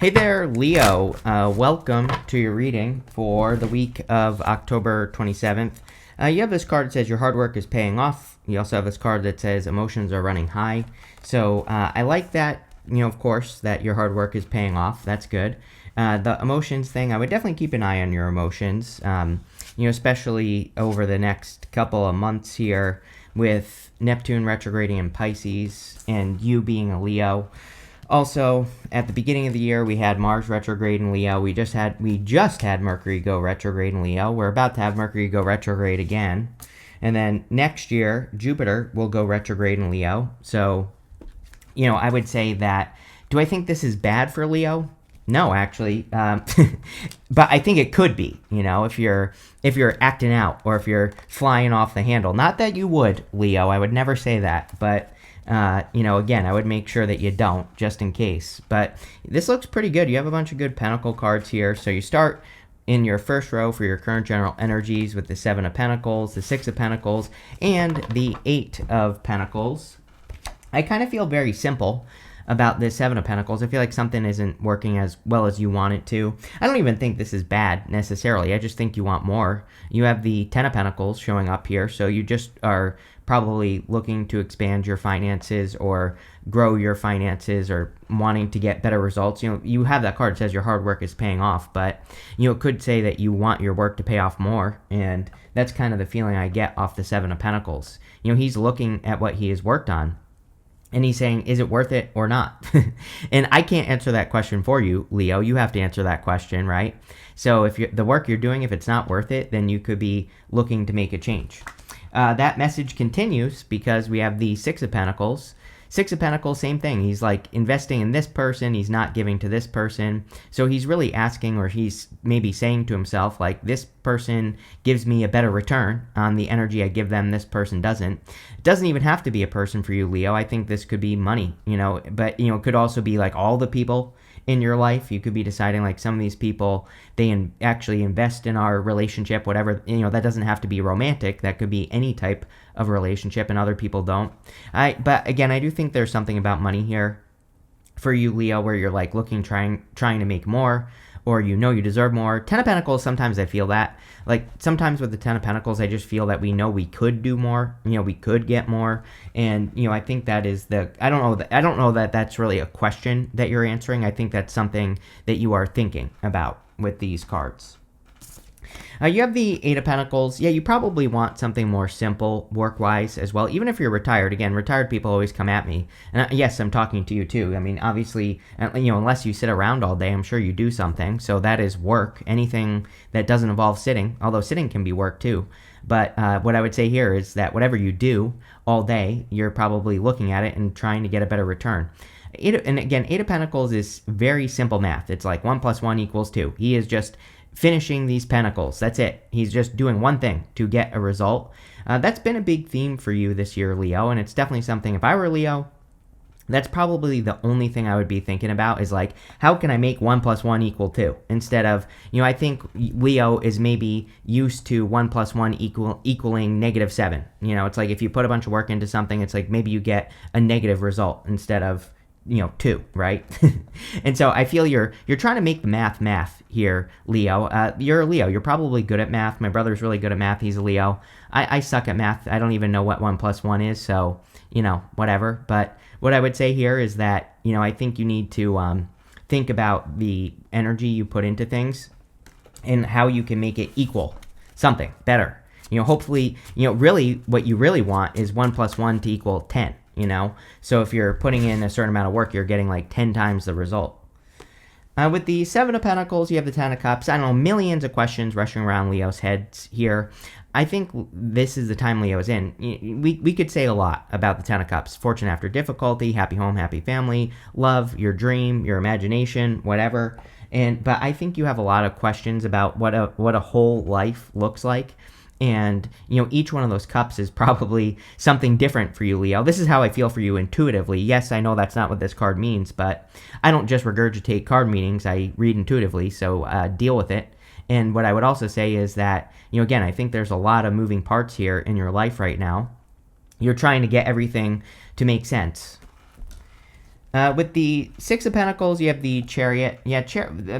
Hey there, Leo. Welcome to your reading for the week of October 27th. You have this card that says your hard work is paying off. You also have this card that says emotions are running high. So I like that, of course, that your hard work is paying off. That's good. The emotions thing, I would definitely keep an eye on your emotions, especially over the next couple of months here with Neptune retrograding in Pisces and you being a Leo. Also, at the beginning of the year, we had Mars retrograde in Leo. We just had Mercury go retrograde in Leo. We're about to have Mercury go retrograde again. And then next year, Jupiter will go retrograde in Leo. So, I would say that, do I think this is bad for Leo? No, actually. But I think it could be, if you're acting out or if you're flying off the handle. Not that you would, Leo. I would never say that. But again, I would make sure that you don't, just in case. But this looks pretty good. You have a bunch of good Pentacle cards here. So you start in your first row for your current general energies with the 7 of Pentacles, the 6 of Pentacles, and the 8 of Pentacles. I kind of feel very simple about this 7 of Pentacles. I feel like something isn't working as well as you want it to. I don't even think this is bad, necessarily. I just think you want more. You have the 10 of Pentacles showing up here, so you just are probably looking to expand your finances or grow your finances or wanting to get better results. You have that card that says your hard work is paying off, but it could say that you want your work to pay off more, and that's kind of the feeling I get off the 7 of Pentacles. He's looking at what he has worked on, and he's saying, is it worth it or not? And I can't answer that question for you, Leo. You have to answer that question, right? So if the work you're doing, if it's not worth it, then you could be looking to make a change. That message continues because we have the 6 of Pentacles. 6 of Pentacles, same thing. He's like investing in this person. He's not giving to this person. So he's really asking, or he's maybe saying to himself, like, this person gives me a better return on the energy I give them. This person doesn't. It doesn't even have to be a person for you, Leo. I think this could be money, but, it could also be like all the people in your life. You could be deciding like some of these people, they actually invest in our relationship, whatever, that doesn't have to be romantic. That could be any type of relationship, and other people don't. But again, I do think there's something about money here for you, Leo, where you're like trying to make more, or you deserve more. 10 of Pentacles, sometimes I feel that. Like, sometimes with the 10 of Pentacles, I just feel that we know we could do more, we could get more. And, I think that is I don't know that that's really a question that you're answering. I think that's something that you are thinking about with these cards. You have the 8 of Pentacles. Yeah, you probably want something more simple work-wise as well. Even if you're retired, again, retired people always come at me. And yes, I'm talking to you too. I mean, obviously, unless you sit around all day, I'm sure you do something. So that is work. Anything that doesn't involve sitting, although sitting can be work too. But what I would say here is that whatever you do all day, you're probably looking at it and trying to get a better return. And again, 8 of Pentacles is very simple math. It's like 1 + 1 = 2. He is just finishing these pentacles. That's it. He's just doing one thing to get a result. That's been a big theme for you this year, Leo, and it's definitely something, if I were Leo, that's probably the only thing I would be thinking about is like, how can I make 1 + 1 = 2? Instead of, I think Leo is maybe used to 1 + 1 equaling -7. It's like if you put a bunch of work into something, it's like maybe you get a negative result instead of 2, right? And so I feel you're trying to make the math here, Leo. You're a Leo. You're probably good at math. My brother's really good at math. He's a Leo. I suck at math. I don't even know what 1 + 1 is, so, whatever. But what I would say here is that, I think you need to think about the energy you put into things and how you can make it equal something better. Hopefully, really what you really want is 1 + 1 = 10. So if you're putting in a certain amount of work, you're getting like 10 times the result. With the 7 of Pentacles, you have the 10 of Cups. I don't know, millions of questions rushing around Leo's heads here. I think this is the time Leo is in. We could say a lot about the 10 of Cups. Fortune after difficulty, happy home, happy family, love, your dream, your imagination, whatever. But I think you have a lot of questions about what a whole life looks like. And, each one of those cups is probably something different for you, Leo. This is how I feel for you intuitively. Yes, I know that's not what this card means, but I don't just regurgitate card meanings. I read intuitively, so deal with it. And what I would also say is that, again, I think there's a lot of moving parts here in your life right now. You're trying to get everything to make sense. With the Six of Pentacles, you have the Chariot. Yeah,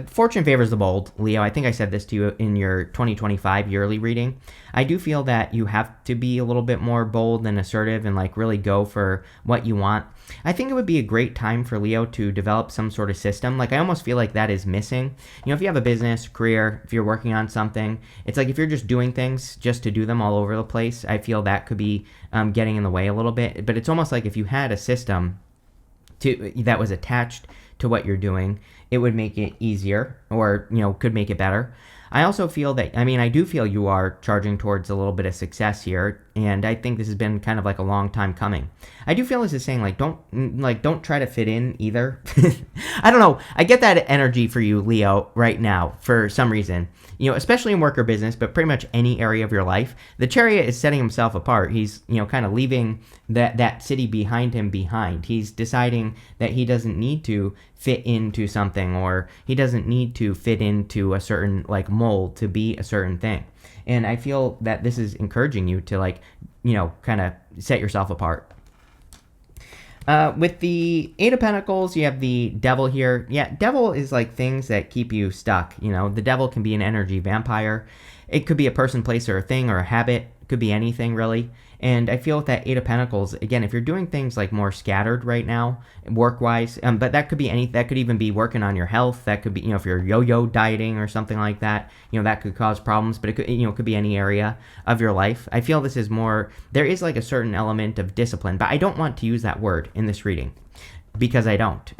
fortune favors the bold, Leo. I think I said this to you in your 2025 yearly reading. I do feel that you have to be a little bit more bold and assertive and like really go for what you want. I think it would be a great time for Leo to develop some sort of system. Like I almost feel like that is missing. You know, if you have a business, career, if you're working on something, it's like if you're just doing things just to do them all over the place, I feel that could be getting in the way a little bit. But it's almost like if you had a system that was attached to what you're doing, it would make it easier, or could make it better. I also feel that, I do feel you are charging towards a little bit of success here, and I think this has been kind of like a long time coming. I do feel this is saying don't try to fit in either. I don't know. I get that energy for you, Leo, right now for some reason. Especially in work or business, but pretty much any area of your life. The Chariot is setting himself apart. He's, kind of leaving that city behind him behind. He's deciding that he doesn't need to fit into something, or he doesn't need to fit into a certain mold to be a certain thing. And I feel that this is encouraging you to kind of set yourself apart. With the Eight of Pentacles, you have the Devil here. Yeah, Devil is like things that keep you stuck. The Devil can be an energy vampire. It could be a person, place, or a thing, or a habit. It could be anything, really. And I feel with that Eight of Pentacles, again, if you're doing things more scattered right now, work-wise, but that could be that could even be working on your health. That could be, if you're yo-yo dieting or something like that, that could cause problems, but it could, could be any area of your life. I feel this is more, there is a certain element of discipline, but I don't want to use that word in this reading because I don't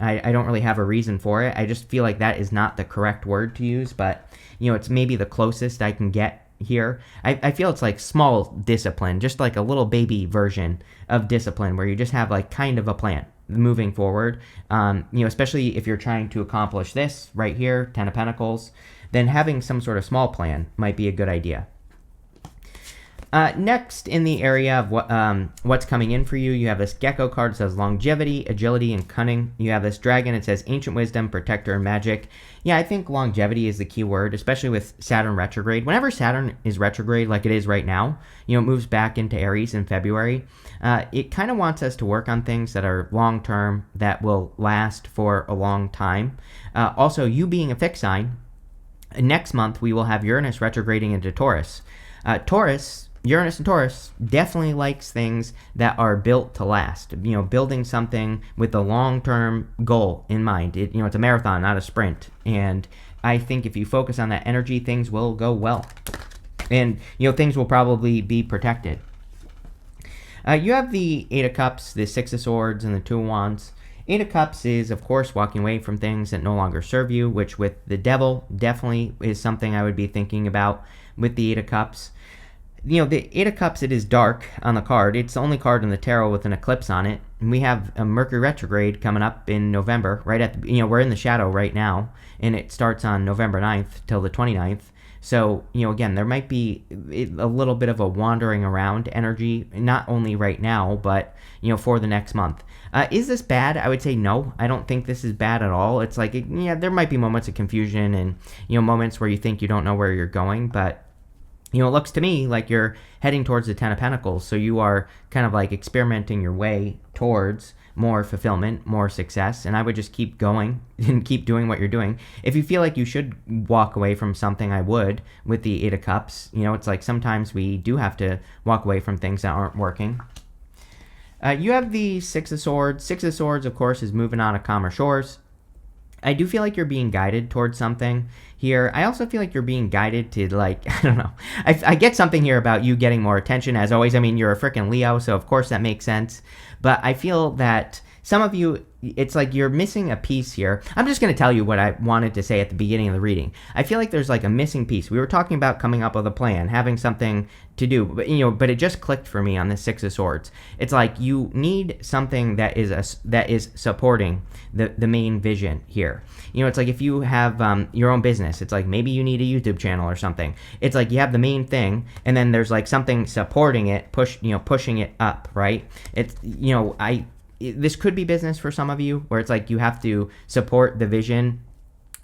really have a reason for it. I just feel like that is not the correct word to use, but, it's maybe the closest I can get here. I feel it's small discipline, just a little baby version of discipline where you just have kind of a plan moving forward. Especially if you're trying to accomplish this right here, 10 of Pentacles, then having some sort of small plan might be a good idea. Next, in the area of what's coming in for you, you have this Gecko card that says longevity, agility, and cunning. You have this Dragon. It says ancient wisdom, protector, and magic. Yeah, I think longevity is the key word, especially with Saturn retrograde. Whenever Saturn is retrograde, like it is right now, it moves back into Aries in February. It kind of wants us to work on things that are long-term, that will last for a long time. Also, you being a fixed sign, next month we will have Uranus retrograding into Taurus. Uranus and Taurus definitely likes things that are built to last. Building something with a long-term goal in mind. It's a marathon, not a sprint. And I think if you focus on that energy, things will go well. And, things will probably be protected. You have the Eight of Cups, the Six of Swords, and the Two of Wands. Eight of Cups is, of course, walking away from things that no longer serve you, which with the Devil definitely is something I would be thinking about with the Eight of Cups. The Eight of Cups, it is dark on the card. It's the only card in the tarot with an eclipse on it. And we have a Mercury retrograde coming up in November, right at the, we're in the shadow right now, and it starts on November 9th till the 29th. So, again, there might be a little bit of a wandering around energy, not only right now, but, for the next month. Is this bad? I would say no. I don't think this is bad at all. It's there might be moments of confusion and, moments where you think you don't know where you're going, but it looks to me like you're heading towards the 10 of Pentacles, so you are kind of experimenting your way towards more fulfillment, more success, and I would just keep going and keep doing what you're doing. If you feel like you should walk away from something, I would, with the Eight of Cups. It's sometimes we do have to walk away from things that aren't working. You have the Six of Swords. Six of Swords, of course, is moving on to calmer shores. I do feel like you're being guided towards something here. I also feel like you're being guided to, I don't know. I get something here about you getting more attention, as always. You're a freaking Leo, so of course that makes sense. But I feel that some of you, it's you're missing a piece here. I'm just going to tell you what I wanted to say at the beginning of the reading. I feel like there's a missing piece. We were talking about coming up with a plan, having something to do, but it just clicked for me on the Six of Swords. It's you need something that is supporting the main vision here. It's if you have your own business, it's maybe you need a YouTube channel or something. It's you have the main thing, and then there's something supporting it, pushing it up, right? It's this could be business for some of you, where it's you have to support the vision.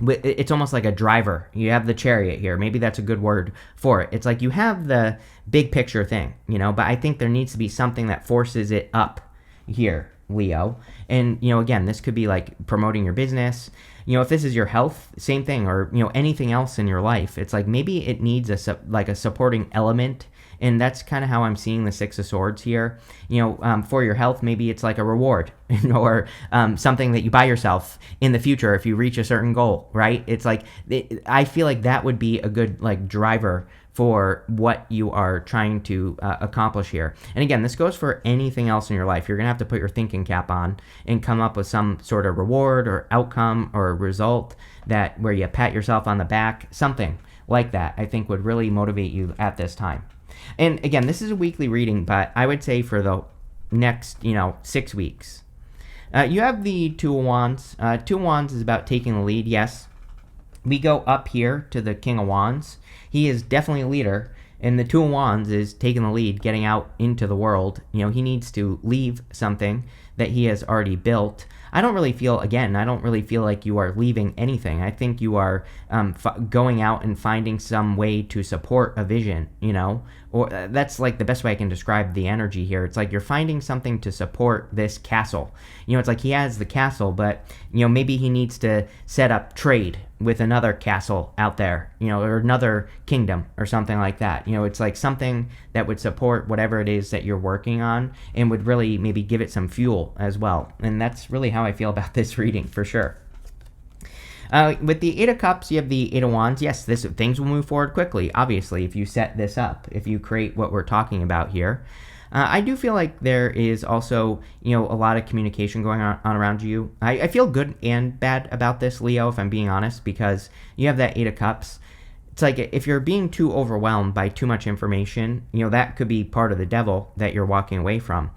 It's almost like a driver. You have the Chariot here. Maybe that's a good word for it. It's you have the big picture thing, but I think there needs to be something that forces it up here. Leo. And, again, this could be like promoting your business. If this is your health, same thing, or, anything else in your life. It's like maybe it needs a supporting element. And that's kind of how I'm seeing the Six of Swords here. For your health, maybe it's like a reward or something that you buy yourself in the future if you reach a certain goal, right? It's like, I feel like that would be a good like driver for what you are trying to accomplish here. And again, this goes for anything else in your life. You're going to have to put your thinking cap on and come up with some sort of reward or outcome or result that where you pat yourself on the back, something like that, I think would really motivate you at this time. And again, this is a weekly reading, but I would say for the next, 6 weeks. You have the Two of Wands. Two of Wands is about taking the lead. Yes, we go up here to the King of Wands. He is definitely a leader, and the Two of Wands is taking the lead, getting out into the world. He needs to leave something that he has already built. I don't really feel like you are leaving anything. I think you are going out and finding some way to support a vision, or that's like the best way I can describe the energy here. It's like you're finding something to support this castle. It's like he has the castle, but, maybe he needs to set up trade with another castle out there, or another kingdom or something like that. It's like something that would support whatever it is that you're working on and would really maybe give it some fuel as well. And that's really how I feel about this reading for sure. With the Eight of Cups, you have the Eight of Wands. Yes, things will move forward quickly, obviously, if you set this up, if you create what we're talking about here. I do feel like there is also, a lot of communication going on around you. I feel good and bad about this, Leo, if I'm being honest, because you have that Eight of Cups. It's like if you're being too overwhelmed by too much information, that could be part of the devil that you're walking away from.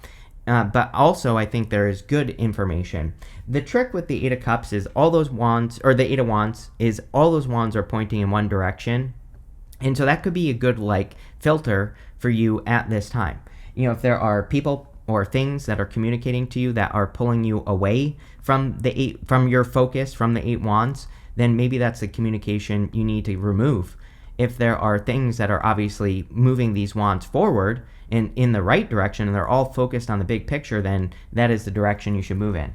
But also, I think there is good information. The trick with the Eight of Cups is all those wands, or the Eight of Wands, is all those wands are pointing in one direction. And so that could be a good, filter for you at this time. If there are people or things that are communicating to you that are pulling you away from from your focus, from the Eight Wands, then maybe that's the communication you need to remove. If there are things that are obviously moving these wands forward and in the right direction, and they're all focused on the big picture, then that is the direction you should move in.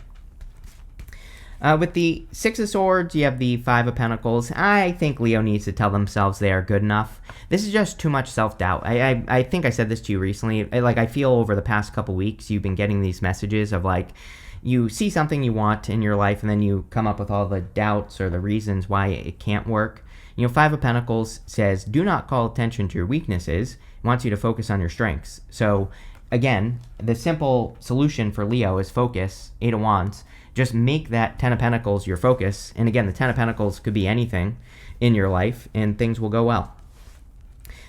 With the Six of Swords, you have the Five of Pentacles. I think Leo needs to tell themselves they are good enough. This is just too much self-doubt. I think I said this to you recently. I feel over the past couple weeks, you've been getting these messages of you see something you want in your life, and then you come up with all the doubts or the reasons why it can't work. Five of Pentacles says, do not call attention to your weaknesses. It wants you to focus on your strengths. So, again, the simple solution for Leo is focus, Eight of Wands. Just make that Ten of Pentacles your focus. And again, the Ten of Pentacles could be anything in your life, and things will go well.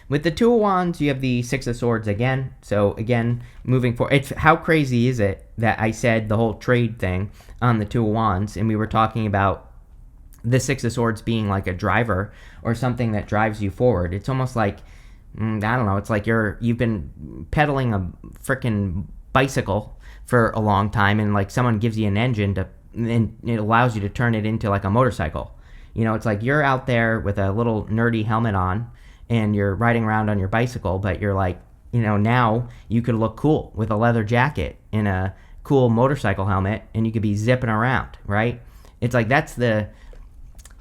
With the Two of Wands, you have the Six of Swords again. So again, moving forward, how crazy is it that I said the whole trade thing on the Two of Wands, and we were talking about the Six of Swords being like a driver or something that drives you forward. It's almost like, I don't know, it's like you've been pedaling a freaking bicycle for a long time, and someone gives you an engine and it allows you to turn it into a motorcycle. It's like you're out there with a little nerdy helmet on and you're riding around on your bicycle, but you're now you could look cool with a leather jacket and a cool motorcycle helmet, and you could be zipping around, right? It's like that's the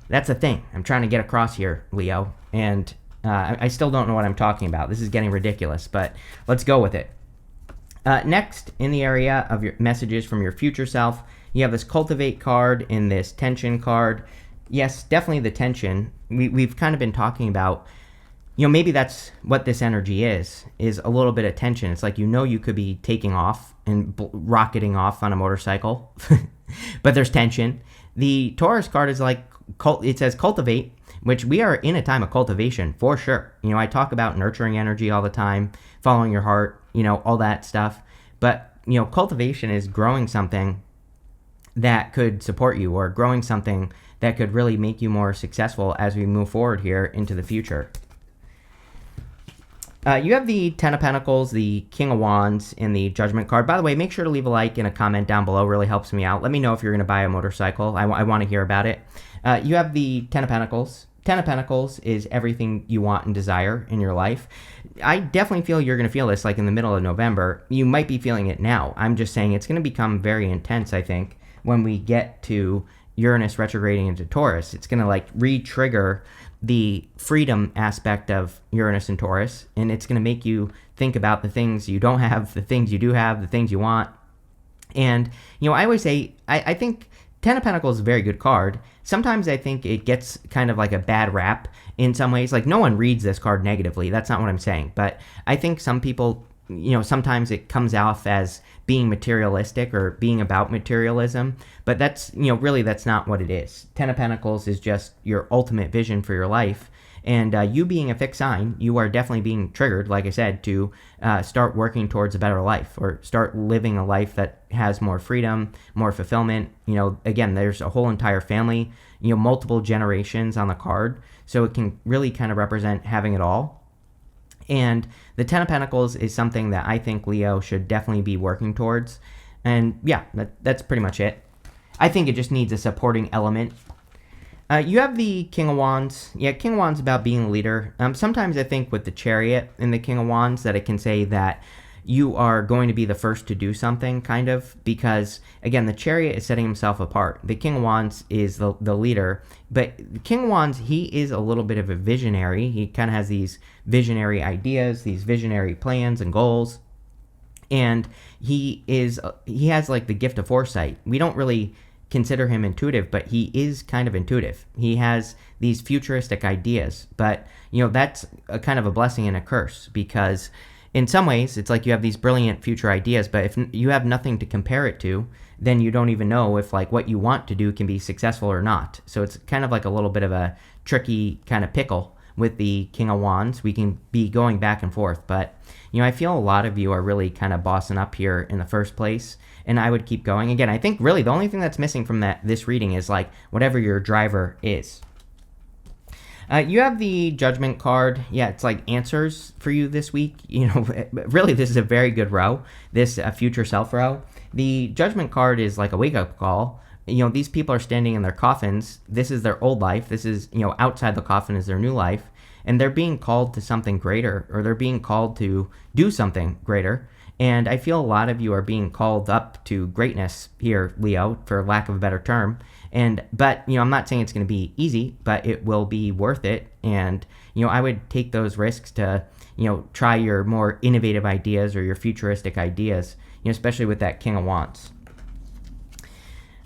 thing I'm trying to get across here, Leo, and I still don't know what I'm talking about. This is getting ridiculous, but let's go with it. Next, in the area of your messages from your future self, you have this Cultivate card and this Tension card. Yes, definitely the tension. We've kind of been talking about, maybe that's what this energy is a little bit of tension. It's like you could be taking off and rocketing off on a motorcycle, but there's tension. The Taurus card is it says Cultivate, which we are in a time of cultivation for sure. I talk about nurturing energy all the time, following your heart, all that stuff. But, cultivation is growing something that could support you, or growing something that could really make you more successful as we move forward here into the future. You have the Ten of Pentacles, the King of Wands, and the Judgment card. By the way, make sure to leave a like and a comment down below. It really helps me out. Let me know if you're going to buy a motorcycle. I want to hear about it. You have the Ten of Pentacles. Ten of Pentacles is everything you want and desire in your life. I definitely feel you're going to feel this like in the middle of November. You might be feeling it now. I'm just saying it's going to become very intense, I think, when we get to Uranus retrograding into Taurus. It's going to like re-trigger the freedom aspect of Uranus and Taurus, and it's going to make you think about the things you don't have, the things you do have, the things you want. And, I always say, I think Ten of Pentacles is a very good card. Sometimes I think it gets kind of like a bad rap in some ways. Like, no one reads this card negatively. That's not what I'm saying. But I think some people, sometimes it comes off as being materialistic or being about materialism. But that's, really that's not what it is. Ten of Pentacles is just your ultimate vision for your life. And you being a fixed sign, you are definitely being triggered, like I said, to start working towards a better life or start living a life that has more freedom, more fulfillment. Again, there's a whole entire family, multiple generations on the card. So it can really kind of represent having it all. And the Ten of Pentacles is something that I think Leo should definitely be working towards. And yeah, that's pretty much it. I think it just needs a supporting element. You have the King of Wands. Yeah, King of Wands about being a leader. Sometimes I think with the Chariot and the King of Wands that it can say that you are going to be the first to do something, kind of, because, again, the Chariot is setting himself apart. The King of Wands is the leader, but the King of Wands, he is a little bit of a visionary. He kind of has these visionary ideas, these visionary plans and goals, and he has, like, the gift of foresight. We don't really consider him intuitive, but he is kind of intuitive. He has these futuristic ideas, but that's a kind of a blessing and a curse, because in some ways it's like you have these brilliant future ideas, but if you have nothing to compare it to, then you don't even know if like what you want to do can be successful or not. So it's kind of like a little bit of a tricky kind of pickle with the King of Wands. We can be going back and forth, but I feel a lot of you are really kind of bossing up here in the first place, and I would keep going. Again, I think really the only thing that's missing from this reading is like whatever your driver is. You have the Judgment card. Yeah, it's like answers for you this week. Really, this is a very good row, this future self row. The Judgment card is like a wake-up call. These people are standing in their coffins. This is their old life. This is, outside the coffin is their new life. And they're being called to something greater, or they're being called to do something greater. And I feel a lot of you are being called up to greatness here, Leo, for lack of a better term. But I'm not saying it's going to be easy, but it will be worth it. And, I would take those risks to, try your more innovative ideas or your futuristic ideas, especially with that King of Wands.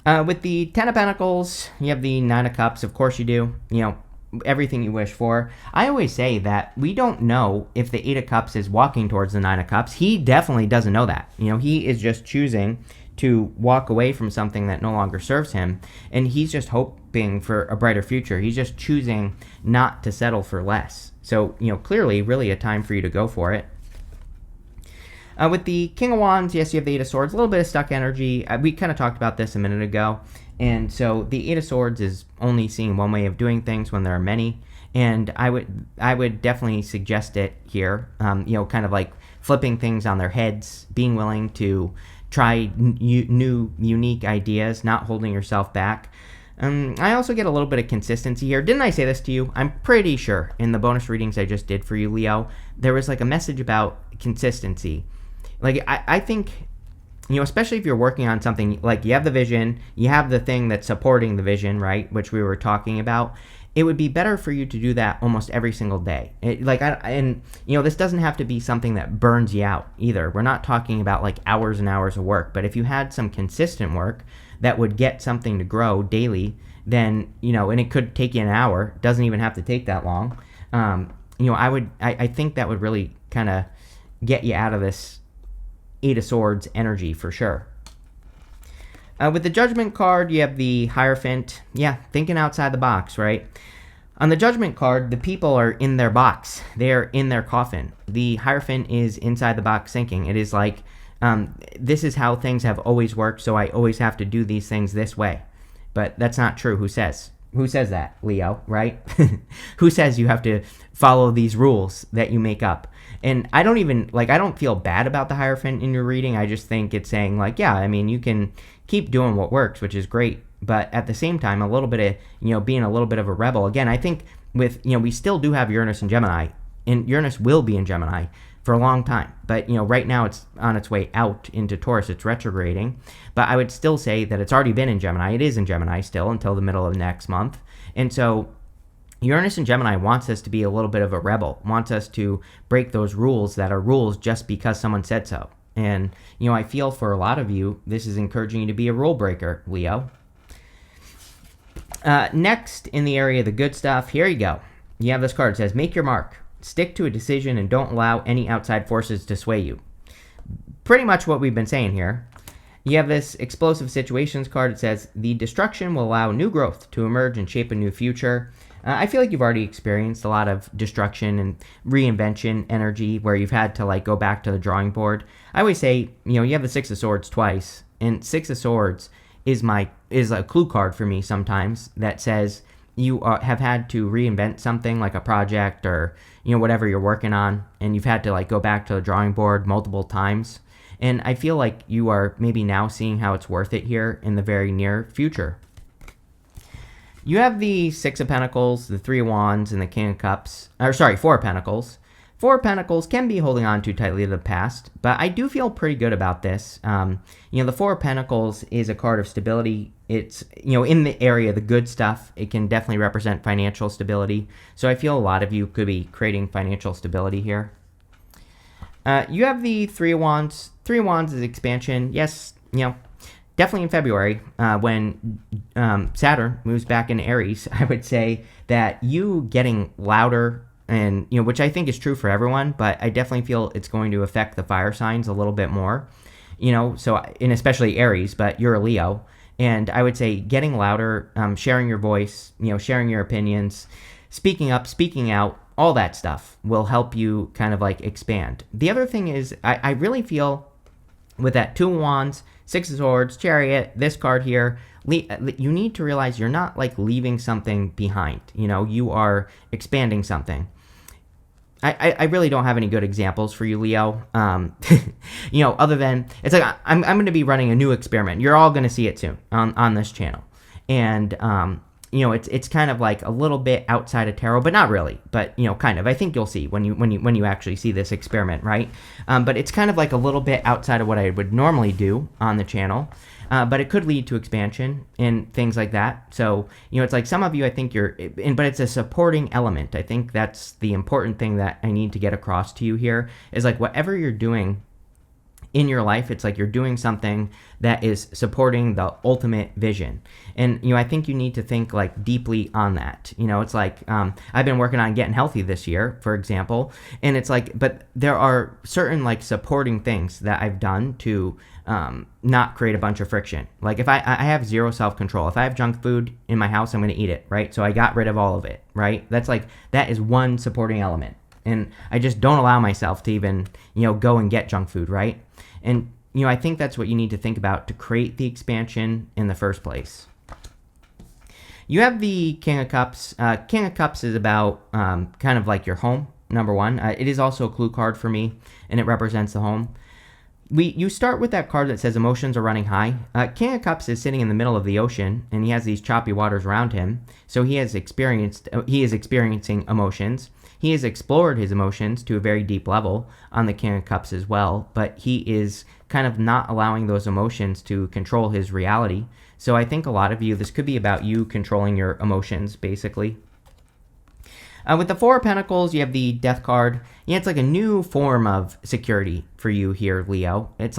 With the Ten of Pentacles, you have the Nine of Cups. Of course you do. Everything you wish for. I always say that we don't know if the Eight of Cups is walking towards the Nine of Cups. He definitely doesn't know that. He is just choosing to walk away from something that no longer serves him, and he's just hoping for a brighter future. He's just choosing not to settle for less. So, clearly, really a time for you to go for it. With the King of Wands, yes, you have the Eight of Swords, a little bit of stuck energy. We kind of talked about this a minute ago. And so the Eight of Swords is only seeing one way of doing things when there are many. And I would definitely suggest it here, kind of like flipping things on their heads, being willing to try new, unique ideas, not holding yourself back. I also get a little bit of consistency here. Didn't I say this to you? I'm pretty sure in the bonus readings I just did for you, Leo, there was like a message about consistency. Like, I think, especially if you're working on something, like you have the vision, you have the thing that's supporting the vision, right, which we were talking about, it would be better for you to do that almost every single day. This doesn't have to be something that burns you out either. We're not talking about like hours and hours of work, but if you had some consistent work that would get something to grow daily, then, and it could take you an hour, doesn't even have to take that long. I think that would really kind of get you out of this Eight of Swords energy for sure. With the Judgment card, you have the Hierophant. Yeah, thinking outside the box, right? On the Judgment card, the people are in their box. They're in their coffin. The Hierophant is inside the box thinking. It is like, this is how things have always worked, so I always have to do these things this way. But that's not true. Who says? Who says that, Leo, right? Who says you have to follow these rules that you make up? And I don't feel bad about the Hierophant in your reading. I just think it's saying like, yeah, I mean, you can keep doing what works, which is great. But at the same time, a little bit of, being a little bit of a rebel. Again, I think with, we still do have Uranus and Gemini and Uranus will be in Gemini for a long time. But, right now it's on its way out into Taurus. It's retrograding. But I would still say that it's already been in Gemini. It is in Gemini still until the middle of next month. And so Uranus in Gemini wants us to be a little bit of a rebel, wants us to break those rules that are rules just because someone said so. And, I feel for a lot of you, this is encouraging you to be a rule breaker, Leo. Next, in the area of the good stuff, here you go. You have this card. It says, make your mark. Stick to a decision and don't allow any outside forces to sway you. Pretty much what we've been saying here. You have this explosive situations card. It says, the destruction will allow new growth to emerge and shape a new future. I feel like you've already experienced a lot of destruction and reinvention energy where you've had to go back to the drawing board. I always say, you have the Six of Swords twice, and Six of Swords is a clue card for me sometimes that says you have had to reinvent something like a project or whatever you're working on, and you've had to go back to the drawing board multiple times. And I feel like you are maybe now seeing how it's worth it here in the very near future. You have the Six of Pentacles, the Three of Wands, and the King of Cups. Four of Pentacles. Four of Pentacles can be holding on too tightly to the past, but I do feel pretty good about this. The Four of Pentacles is a card of stability. It's, in the area of the good stuff, it can definitely represent financial stability. So I feel a lot of you could be creating financial stability here. You have the Three of Wands. Three of Wands is expansion. Yes, definitely in February, when Saturn moves back into Aries, I would say that you getting louder and, which I think is true for everyone, but I definitely feel it's going to affect the fire signs a little bit more, and especially Aries, but you're a Leo. And I would say getting louder, sharing your voice, sharing your opinions, speaking up, speaking out, all that stuff will help you kind of expand. The other thing is I really feel with that Two of Wands, Six of Swords, Chariot, this card here, you need to realize you're not leaving something behind. You are expanding something. I really don't have any good examples for you, Leo. Other than it's I'm going to be running a new experiment. You're all going to see it soon on this channel, and it's kind of a little bit outside of tarot, but not really. But kind of. I think you'll see when you actually see this experiment, right? But it's kind of a little bit outside of what I would normally do on the channel. But it could lead to expansion and things like that. So, it's some of you, I think but it's a supporting element. I think that's the important thing that I need to get across to you here is whatever you're doing in your life, it's you're doing something that is supporting the ultimate vision. And, I think you need to think deeply on that. It's I've been working on getting healthy this year, for example, and it's but there are certain supporting things that I've done to not create a bunch of friction. If I have zero self-control. If I have junk food in my house, I'm going to eat it, right? So I got rid of all of it, right? That's that is one supporting element. And I just don't allow myself to even, go and get junk food, right? And, I think that's what you need to think about to create the expansion in the first place. You have the King of Cups. King of Cups is about kind of your home, number one. It is also a clue card for me, and it represents the home. You start with that card that says emotions are running high. King of Cups is sitting in the middle of the ocean, and he has these choppy waters around him. So he is experiencing emotions. He has explored his emotions to a very deep level on the King of Cups as well, but he is kind of not allowing those emotions to control his reality. So I think a lot of you, this could be about you controlling your emotions, basically. With the Four of Pentacles, you have the Death card. It's a new form of security for you here, Leo. It's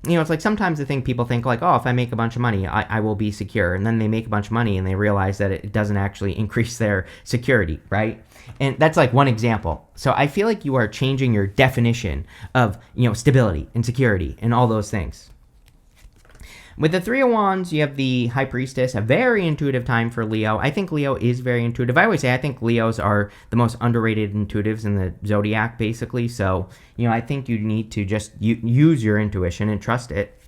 it's sometimes people think oh, if I make a bunch of money, I will be secure. And then they make a bunch of money and they realize that it doesn't actually increase their security, right? And that's one example. So I feel you are changing your definition of, stability and security and all those things. With the Three of Wands, you have the High Priestess, a very intuitive time for Leo. I think Leo is very intuitive. I always say I think Leos are the most underrated intuitives in the zodiac, basically. So, I think you need to just use your intuition and trust it.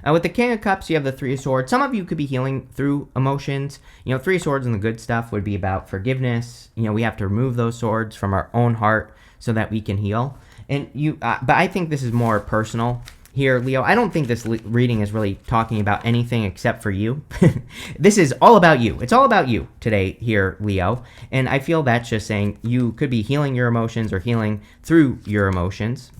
With the King of Cups, you have the Three of Swords. Some of you could be healing through emotions. Three of Swords and the good stuff would be about forgiveness. We have to remove those swords from our own heart so that we can heal. And but I think this is more personal. here, Leo. I don't think this reading is really talking about anything except for you. This is all about you. It's all about you today here, Leo. And I feel that's just saying you could be healing your emotions or healing through your emotions.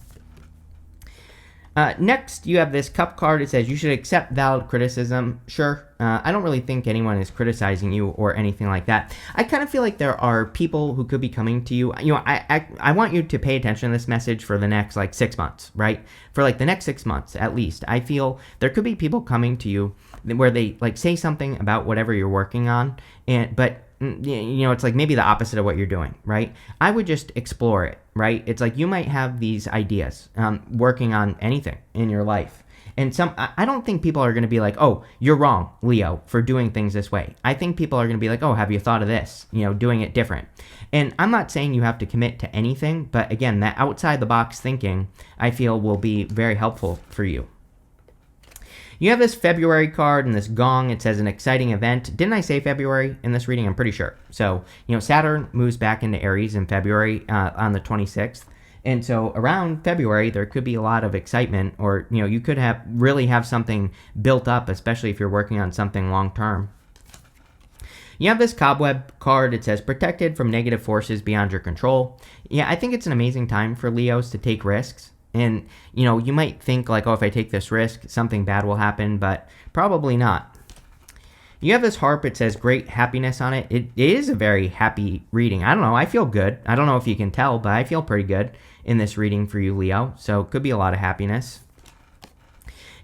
Next, you have this Cup card. It says you should accept valid criticism. Sure. I don't really think anyone is criticizing you or anything like that. I kind of feel like there are people who could be coming to you. You know, I want you to pay attention to this message for the next, like, 6 months, right? For, like, the next 6 months, at least. I feel there could be people coming to you where they, like, say something about whatever you're working on, but you know, it's like maybe the opposite of what you're doing, right? I would just explore it, right? It's like you might have these ideas working on anything in your life. And I don't think people are going to be like, oh, you're wrong, Leo, for doing things this way. I think people are going to be like, oh, have you thought of this? You know, doing it different. And I'm not saying you have to commit to anything, but again, that outside the box thinking, I feel will be very helpful for you. You have this February card and this gong. It says an exciting event. Didn't I say February in this reading? I'm pretty sure. So, you know, Saturn moves back into Aries in February on the 26th. And so around February, there could be a lot of excitement, or, you know, you could really have something built up, especially if you're working on something long term. You have this cobweb card. It says protected from negative forces beyond your control. Yeah, I think it's an amazing time for Leos to take risks. And, you know, you might think like, oh, if I take this risk, something bad will happen, but probably not. You have this harp. It says great happiness on it. It is a very happy reading. I don't know. I feel good. I don't know if you can tell, but I feel pretty good in this reading for you, Leo. So it could be a lot of happiness.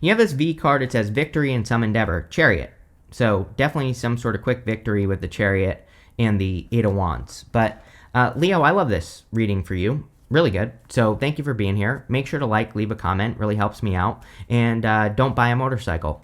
You have this V card. It says victory in some endeavor. Chariot. So definitely some sort of quick victory with the Chariot and the Eight of Wands. But Leo, I love this reading for you. Really good. So thank you for being here. Make sure to like, leave a comment. Really helps me out. And don't buy a motorcycle.